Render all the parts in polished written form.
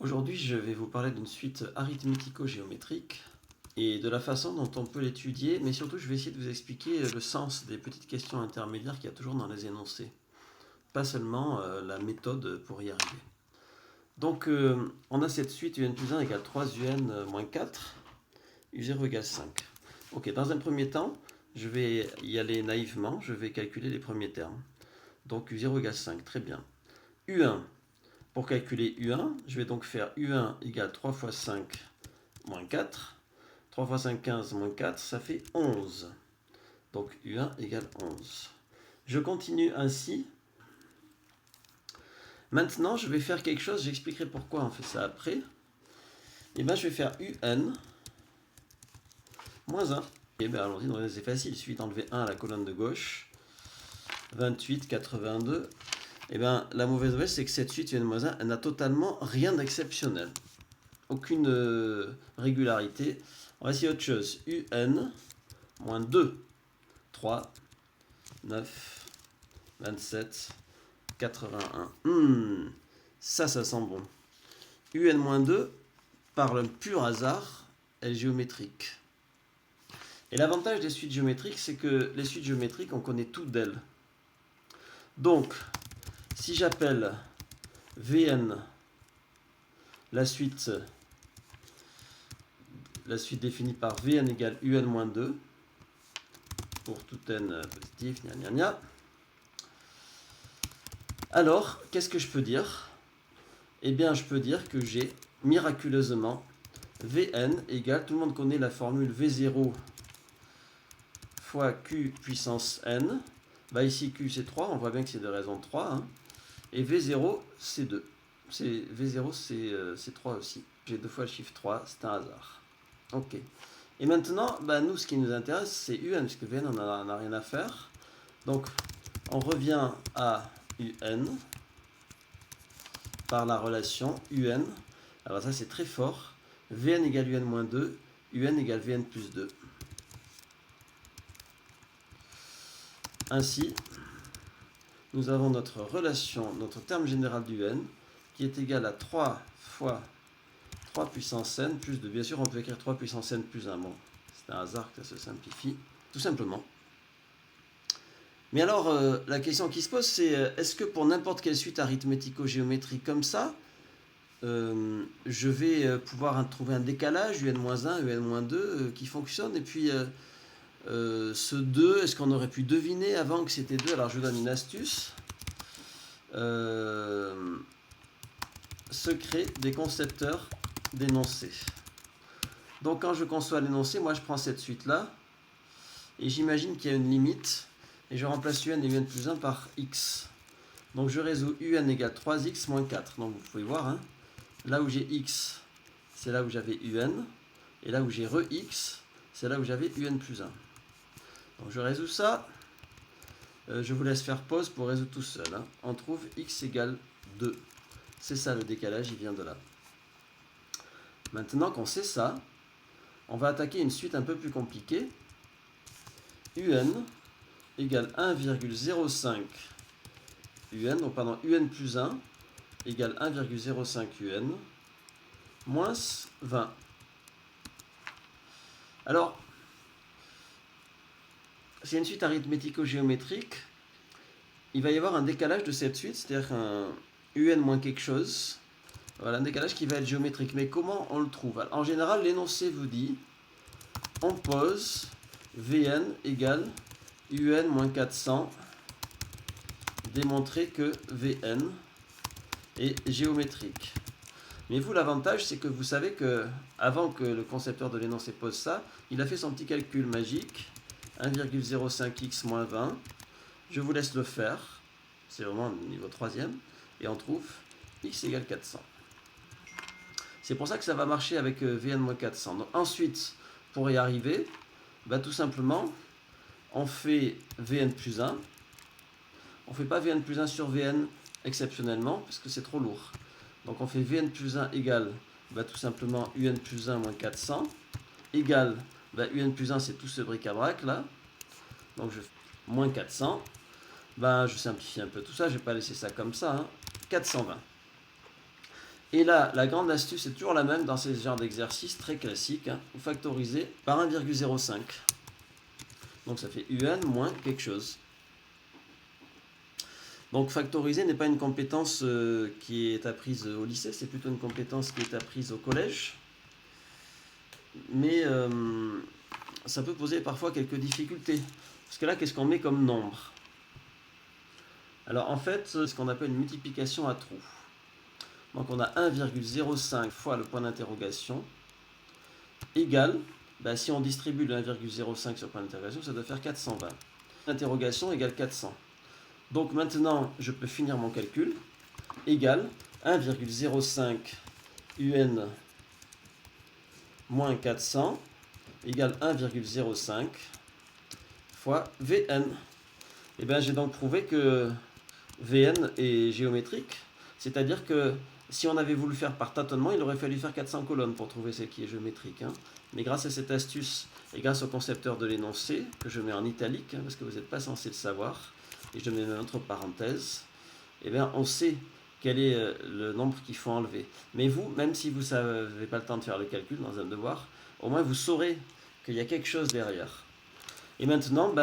Aujourd'hui, je vais vous parler d'une suite arithmético-géométrique et de la façon dont on peut l'étudier, mais surtout je vais essayer de vous expliquer le sens des petites questions intermédiaires qu'il y a toujours dans les énoncés, pas seulement la méthode pour y arriver. Donc on a cette suite un plus 1 égale 3un moins 4, u0 égale 5. Ok, dans un premier temps, je vais y aller naïvement, je vais calculer les premiers termes. Donc u0 égale 5, très bien. u1, pour calculer u1, je vais donc faire u1 égale 3 fois 5 moins 4. 3 fois 5, 15 moins 4, ça fait 11. Donc u1 égale 11. Je continue ainsi. Maintenant, je vais faire quelque chose, j'expliquerai pourquoi on fait ça après. Et bien, je vais faire un moins 1. Et bien, allons-y, c'est facile, il suffit d'enlever 1 à la colonne de gauche. 28, 82. Et bien, la mauvaise nouvelle, c'est que cette suite un moins 1, elle n'a totalement rien d'exceptionnel. Aucune régularité. On va essayer autre chose. un moins 2. 3, 9, 27, 81. Ça sent bon. un-2, par le pur hasard, est géométrique. Et l'avantage des suites géométriques, c'est que les suites géométriques, on connaît toutes d'elles. Donc, si j'appelle Vn la suite définie par Vn égale un-2, pour tout n positif, alors, qu'est-ce que je peux dire? Eh bien, je peux dire que j'ai miraculeusement Vn égale, tout le monde connaît la formule V0 fois Q puissance n. Bah ici, Q c'est 3, on voit bien que c'est de raison 3. Hein. Et V0 c'est 2. V0 c'est 3 aussi. J'ai deux fois le chiffre 3, c'est un hasard. Ok. Et maintenant, bah, nous, ce qui nous intéresse, c'est un, parce que Vn, on n'en a rien à faire. Donc, on revient à un par la relation un. Alors ça, c'est très fort. Vn égale un moins 2, un égale Vn plus 2. Ainsi, nous avons notre relation, notre terme général du n, qui est égal à 3 fois 3 puissance n plus 2. Bien sûr, on peut écrire 3 puissance n plus 1. Bon, c'est un hasard que ça se simplifie, tout simplement. Mais alors, la question qui se pose, c'est est-ce que pour n'importe quelle suite arithmético-géométrique comme ça, je vais pouvoir trouver un décalage, un-1, un-2, qui fonctionne, et puis ce 2, est-ce qu'on aurait pu deviner avant que c'était 2? Alors je vous donne une astuce. Secret des concepteurs d'énoncés. Donc quand je conçois l'énoncé, moi je prends cette suite-là, et j'imagine qu'il y a une limite, et je remplace un et un plus 1 par x. Donc je résous un égale 3x moins 4. Donc vous pouvez voir, hein, là où j'ai x, c'est là où j'avais un, et là où j'ai re-x, c'est là où j'avais un plus 1. Donc je résous ça. Je vous laisse faire pause pour résoudre tout seul. Hein. On trouve x égale 2. C'est ça le décalage, il vient de là. Maintenant qu'on sait ça, on va attaquer une suite un peu plus compliquée. un égale 1,05 un, donc pardon, un plus 1 égale 1,05 un moins 20. Alors, c'est une suite arithmético-géométrique. Il va y avoir un décalage de cette suite, c'est-à-dire un un moins quelque chose. Voilà, un décalage qui va être géométrique. Mais comment on le trouve? Alors, en général, l'énoncé vous dit on pose Vn égale un moins 400, démontrer que Vn est géométrique. Mais vous, l'avantage, c'est que vous savez que avant que le concepteur de l'énoncé pose ça, il a fait son petit calcul magique, 1,05x moins 20. Je vous laisse le faire, c'est vraiment le niveau 3e, et on trouve x égale 400. C'est pour ça que ça va marcher avec Vn moins 400. Donc, ensuite, pour y arriver, bah, tout simplement, on fait Vn plus 1. On ne fait pas Vn plus 1 sur Vn exceptionnellement, parce que c'est trop lourd. Donc on fait Vn plus 1 égale bah, tout simplement un plus 1 moins 400, égale, bah, un plus 1 c'est tout ce bric-à-brac là, donc je fais moins 400, bah, je simplifie un peu tout ça, je ne vais pas laisser ça comme ça, hein. 420. Et là, la grande astuce est toujours la même dans ces genres d'exercices très classiques. Hein. Vous factorisez par 1,05. Donc ça fait UN moins quelque chose. Donc factoriser n'est pas une compétence qui est apprise au lycée, c'est plutôt une compétence qui est apprise au collège. Mais ça peut poser parfois quelques difficultés. Parce que là, qu'est-ce qu'on met comme nombre? Alors en fait, c'est ce qu'on appelle une multiplication à trous. Donc on a 1,05 fois le point d'interrogation égale, si on distribue le 1,05 sur le point d'interrogation, ça doit faire 420. L'interrogation égale 400. Donc maintenant, je peux finir mon calcul. Égale 1,05 UN moins 400 égale 1,05 fois Vn. Et bien j'ai donc prouvé que Vn est géométrique, c'est-à-dire que si on avait voulu faire par tâtonnement, il aurait fallu faire 400 colonnes pour trouver ce qui est géométrique. Hein. Mais grâce à cette astuce et grâce au concepteur de l'énoncé, que je mets en italique, hein, parce que vous n'êtes pas censé le savoir, et je mets une autre parenthèse, eh bien on sait quel est le nombre qu'il faut enlever. Mais vous, même si vous n'avez pas le temps de faire le calcul dans un devoir, au moins vous saurez qu'il y a quelque chose derrière. Et maintenant,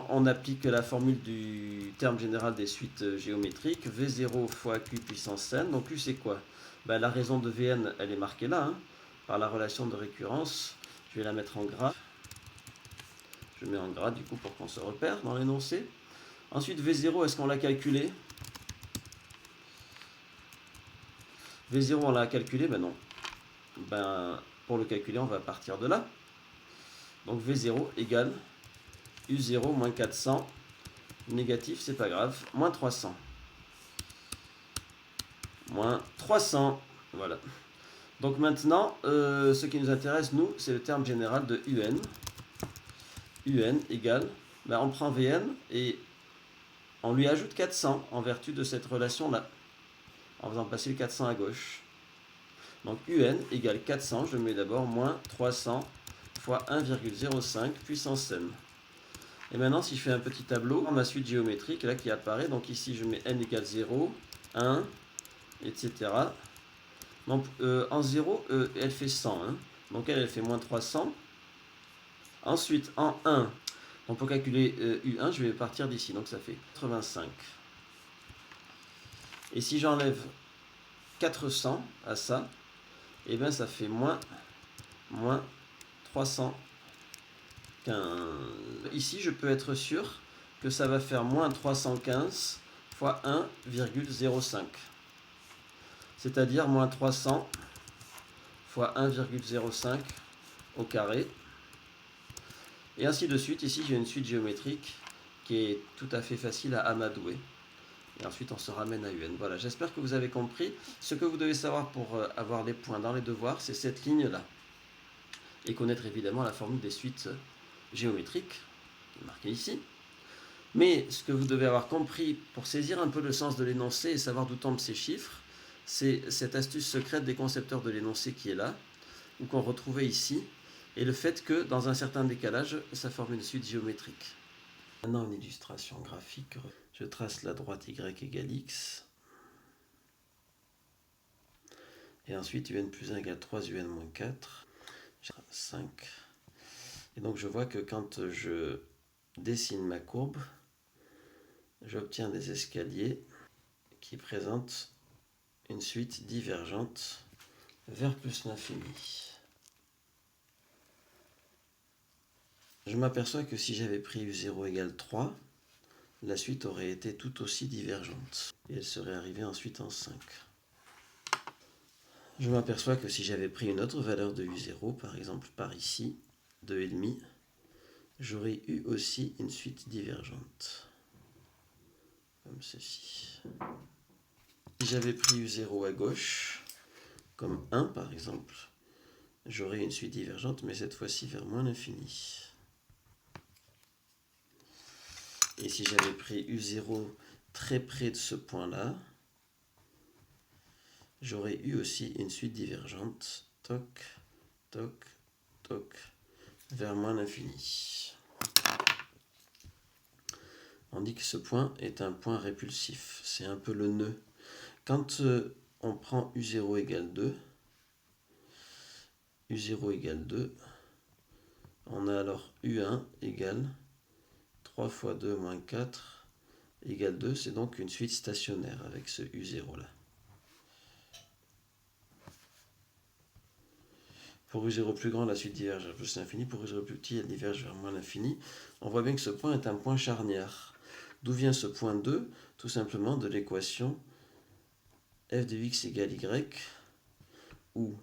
on applique la formule du terme général des suites géométriques, V0 fois Q puissance n. Donc Q c'est quoi? La raison de Vn, elle est marquée là, hein, par la relation de récurrence. Je vais la mettre en gras. Je mets en gras du coup pour qu'on se repère dans l'énoncé. Ensuite, V0, est-ce qu'on l'a calculé? V0, on l'a calculé? Non. Pour le calculer, on va partir de là. Donc V0 égale U0 moins 400, négatif, c'est pas grave, moins 300. Moins 300, voilà. Donc maintenant, ce qui nous intéresse, nous, c'est le terme général de UN. UN égale, on prend Vn et on lui ajoute 400 en vertu de cette relation-là, en faisant passer le 400 à gauche. Donc UN égale 400, je mets d'abord moins 300 fois 1,05 puissance n. Et maintenant, si je fais un petit tableau, ma suite géométrique là qui apparaît, donc ici je mets n égale 0, 1, etc. Donc en 0, elle fait 100, hein. Donc elle fait moins 300. Ensuite, en 1, donc pour calculer U1, je vais partir d'ici, donc ça fait 85. Et si j'enlève 400 à ça, et bien ça fait moins 315. Ici, je peux être sûr que ça va faire moins 315 fois 1,05. C'est-à-dire moins 300 fois 1,05 au carré. Et ainsi de suite. Ici, j'ai une suite géométrique qui est tout à fait facile à amadouer. Et ensuite, on se ramène à UN. Voilà, j'espère que vous avez compris. Ce que vous devez savoir pour avoir les points dans les devoirs, c'est cette ligne-là. Et connaître évidemment la formule des suites géométriques, qui est marquée ici. Mais ce que vous devez avoir compris pour saisir un peu le sens de l'énoncé et savoir d'où tombent ces chiffres, c'est cette astuce secrète des concepteurs de l'énoncé qui est là, ou qu'on retrouvait ici, et le fait que, dans un certain décalage, ça forme une suite géométrique. Maintenant, une illustration graphique. Je trace la droite y égale x. Et ensuite, un plus 1 égale 3, un moins 4. 5. Et donc, je vois que quand je dessine ma courbe, j'obtiens des escaliers qui présentent une suite divergente vers plus l'infini. Je m'aperçois que si j'avais pris U0 égale 3, la suite aurait été tout aussi divergente. Et elle serait arrivée ensuite en 5. Je m'aperçois que si j'avais pris une autre valeur de U0, par exemple par ici, 2,5, j'aurais eu aussi une suite divergente. Comme ceci. Si j'avais pris U0 à gauche, comme 1 par exemple, j'aurais une suite divergente, mais cette fois-ci vers moins l'infini. Et si j'avais pris U0 très près de ce point-là, j'aurais eu aussi une suite divergente, toc, toc, toc, vers moins l'infini. On dit que ce point est un point répulsif, c'est un peu le nœud. Quand on prend U0 égale 2. U0 égale 2. On a alors U1 égale 3 fois 2 moins 4 égale 2. C'est donc une suite stationnaire avec ce U0 là. Pour U0 plus grand, la suite diverge vers plus l'infini. Pour U0 plus petit, elle diverge vers moins l'infini. On voit bien que ce point est un point charnière. D'où vient ce point 2? Tout simplement de l'équation f de x égale y, où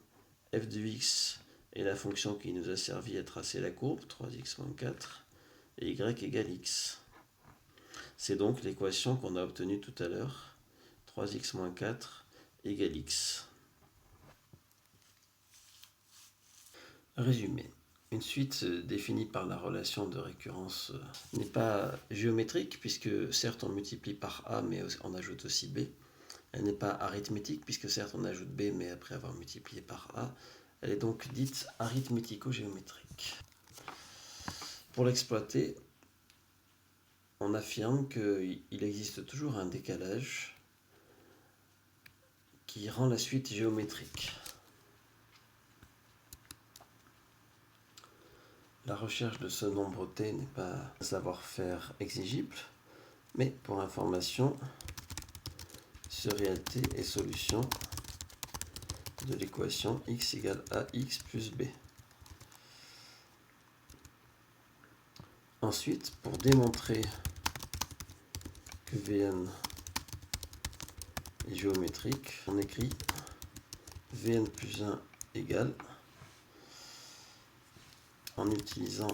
f de x est la fonction qui nous a servi à tracer la courbe, 3x moins 4, et y égale x. C'est donc l'équation qu'on a obtenue tout à l'heure, 3x moins 4 égale x. Résumé. Une suite définie par la relation de récurrence n'est pas géométrique, puisque certes on multiplie par A, mais on ajoute aussi B. Elle n'est pas arithmétique, puisque certes on ajoute B, mais après avoir multiplié par A. Elle est donc dite arithmético-géométrique. Pour l'exploiter, on affirme qu'il existe toujours un décalage qui rend la suite géométrique. La recherche de ce nombre t n'est pas un savoir-faire exigible, mais pour information, ce réel t est solution de l'équation x égale ax plus b. Ensuite, pour démontrer que Vn est géométrique, on écrit Vn plus 1 égale, en utilisant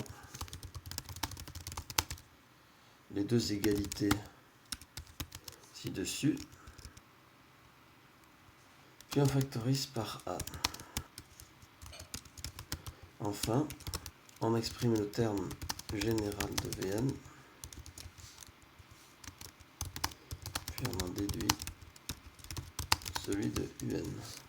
les deux égalités ci-dessus, puis on factorise par A. Enfin, on exprime le terme général de Vn, puis on en déduit celui de Un.